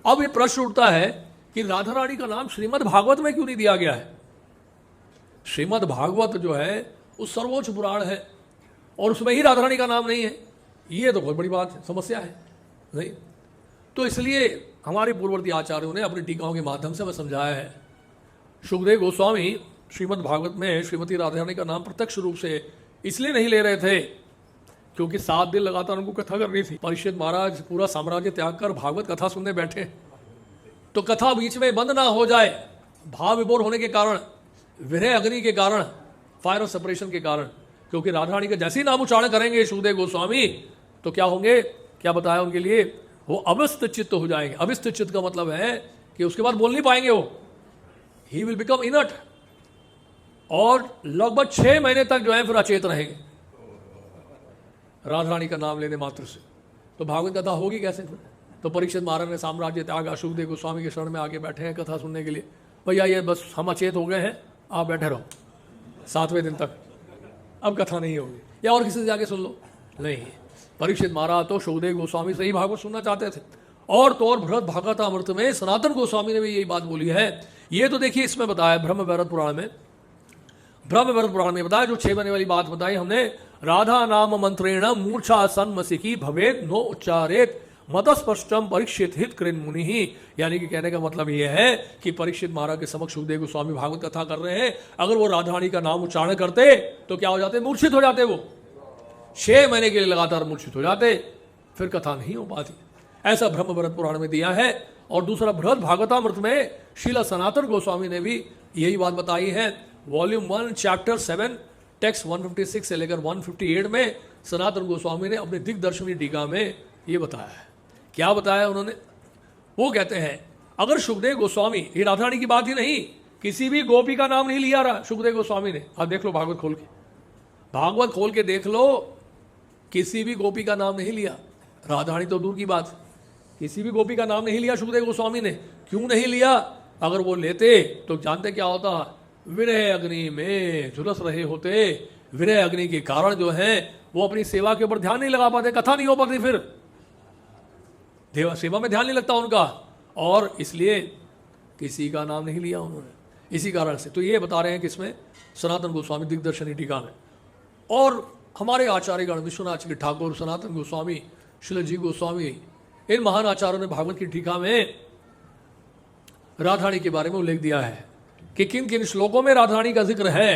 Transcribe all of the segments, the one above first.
अब ये प्रश्न उठता है कि राधा रानी का नाम श्रीमद् भागवत में क्यों नहीं दिया गया है? श्रीमद् भागवत जो है वो सर्वोच्च पुराण है और उसमें ही राधा रानी का नाम नहीं है। ये तो बहुत बड़ी बात है, समस्या है नहीं। तो इसलिए हमारे पूर्ववर्ती आचार्यों ने अपनी टीकाओं के माध्यम से हमें समझाया है। सुखदेव गोस्वामी श्रीमद् भागवत में श्रीमती राधा रानी का नाम प्रत्यक्ष रूप से इसलिए नहीं ले रहे थे क्योंकि 7 दिन लगातार उनको कथा करनी थी। परीक्षित महाराज पूरा साम्राज्य त्याग कर भागवत कथा सुनने बैठे, तो कथा बीच में बंद ना हो जाए, भाव विभोर होने के कारण, विरह अग्नि के कारण, फायर ऑफ सेपरेशन के कारण। क्योंकि राधा रानी का जैसे ही नाम उच्चारण करेंगे सुखदेव गोस्वामी तो क्या होंगे, क्या बताया उनके लिए, वो अवस्थ चित्त हो जाएंगे। अवस्थ चित्त का मतलब है कि उसके बाद बोल नहीं पाएंगे, वो ही विल बिकम इनर्ट, और लगभग 6 महीने तक जो है फिर अचेत रहेंगे राधा रानी का नाम लेने मात्र से। तो भागवत कथा होगी कैसे फिर? तो परीक्षित महाराज ने साम्राज्य त्याग, सुखदेव गोस्वामी के शरण में आके बैठे हैं कथा सुनने के लिए। भैया ये बस हम अचेत हो गए हैं, आप बैठे रहो 7वें दिन तक, अब कथा नहीं होगी, या और किसी से जाके सुन लो। नहीं, परीक्षित महाराज तो सुखदेव गोस्वामी से ही भागवत सुनना चाहते थे। और तो और बृहद भागवतामृत में सनातन गोस्वामी ने भी यही बात बोली है। ये तो देखिए इसमें बताया ब्रह्म वैवर्त पुराण में, बताया जो 6 महीने वाली बात बताई हमने, राधा नाम मंत्रेण मूर्छा सन्मसिकी भवेद नो उच्चारेत मतस्पष्टम परीक्षित हित कृन मुनि ही। यानी कि कहने का मतलब यह है कि परीक्षित महाराज के समक्ष सुखदेव गोस्वामी भागवत कथा कर रहे हैं, अगर वो राधा रानी का नाम उच्चारण करते तो क्या हो जाते, मूर्छित हो जाते। वो 6 महीने के लिए लगातार मूर्छित हो जाते, फिर कथा नहीं हो पाती। ऐसा ब्रह्म वैवर्त पुराण में दिया है। और दूसरा बृहद भागवतामृत में श्रील सनातन गोस्वामी ने भी यही बात बताई है। वॉल्यूम 1 चैप्टर 7 टेक्स्ट 156 से लेकर 158 में सनातन गोस्वामी ने अपने दिग्दर्शनी टीका में ये बताया है। क्या बताया उन्होंने? वो कहते हैं अगर सुखदेव गोस्वामी, ये राधा रानी की बात ही नहीं, किसी भी गोपी का नाम नहीं लिया रहा सुखदेव गोस्वामी ने। आप देख लो भागवत खोल के, भागवत खोल के देख लो, किसी भी गोपी का नाम नहीं लिया। राधा रानी तो दूर की बात, किसी भी गोपी का नाम नहीं लिया सुखदेव गोस्वामी ने। क्यों नहीं लिया? अगर वो लेते तो जानते क्या होता, विरह अग्नि में झुलस रहे होते। विरह अग्नि के कारण जो है वो अपनी सेवा के ऊपर ध्यान नहीं लगा पाते, कथा नहीं हो पाती, फिर देवा सेवा में ध्यान नहीं लगता उनका, और इसलिए किसी का नाम नहीं लिया उन्होंने, इसी कारण से। तो ये बता रहे हैं कि इसमें सनातन गोस्वामी दिग्दर्शनी टीका में। और हमारे आचार्यगण विश्वनाथ जी ठाकुर, सनातन गोस्वामी, शिलजी गोस्वामी, इन महान आचार्यों ने भागवत की टीका में राधा रानी के बारे में उल्लेख दिया है कि किन किन श्लोकों में राधा रानी का जिक्र है।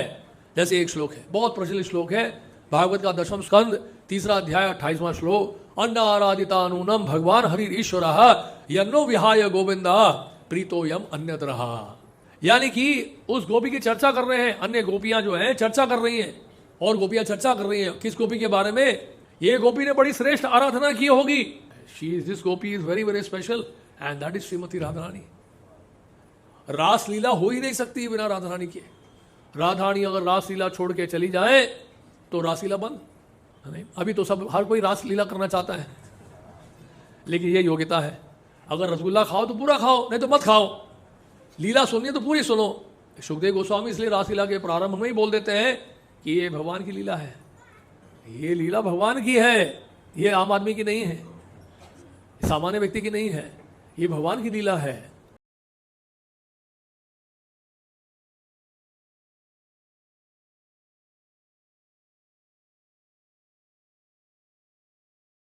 जैसे एक श्लोक है, बहुत प्रचलित श्लोक है, भागवत का 10वां स्कंद 3रा अध्याय 28वां श्लोक, अन्ना आराधितानूनम भगवान हरि ईश्वर यन्नो विहाय गोविंदा प्रीतो यम अन्यतरः। यानी कि उस गोपी की चर्चा कर रहे हैं, अन्य गोपियां जो हैं चर्चा कर रही हैं, और गोपियां चर्चा कर रही हैं किस गोपी के बारे में? ये गोपी ने बड़ी श्रेष्ठ आराधना की होगी। This gopi is very very special and that is Shrimati Radha Rani. Raslila हो ही नहीं सकती बिना राधा रानी के। राधा रानी अगर रासलीला छोड़ के चली जाए तो रासलीला बंद नहीं। अभी तो सब हर कोई रासलीला करना चाहता है, लेकिन ये योग्यता है, अगर रसगुल्ला खाओ तो पूरा खाओ, नहीं तो मत खाओ। लीला सुननी है तो पूरी सुनो। सुखदेव गोस्वामी इसलिए रासलीला के प्रारंभ में ही बोल देते हैं कि ये भगवान की लीला है, ये लीला भगवान की है, ये आम आदमी की नहीं है, सामान्य व्यक्ति की नहीं है, ये भगवान की लीला है।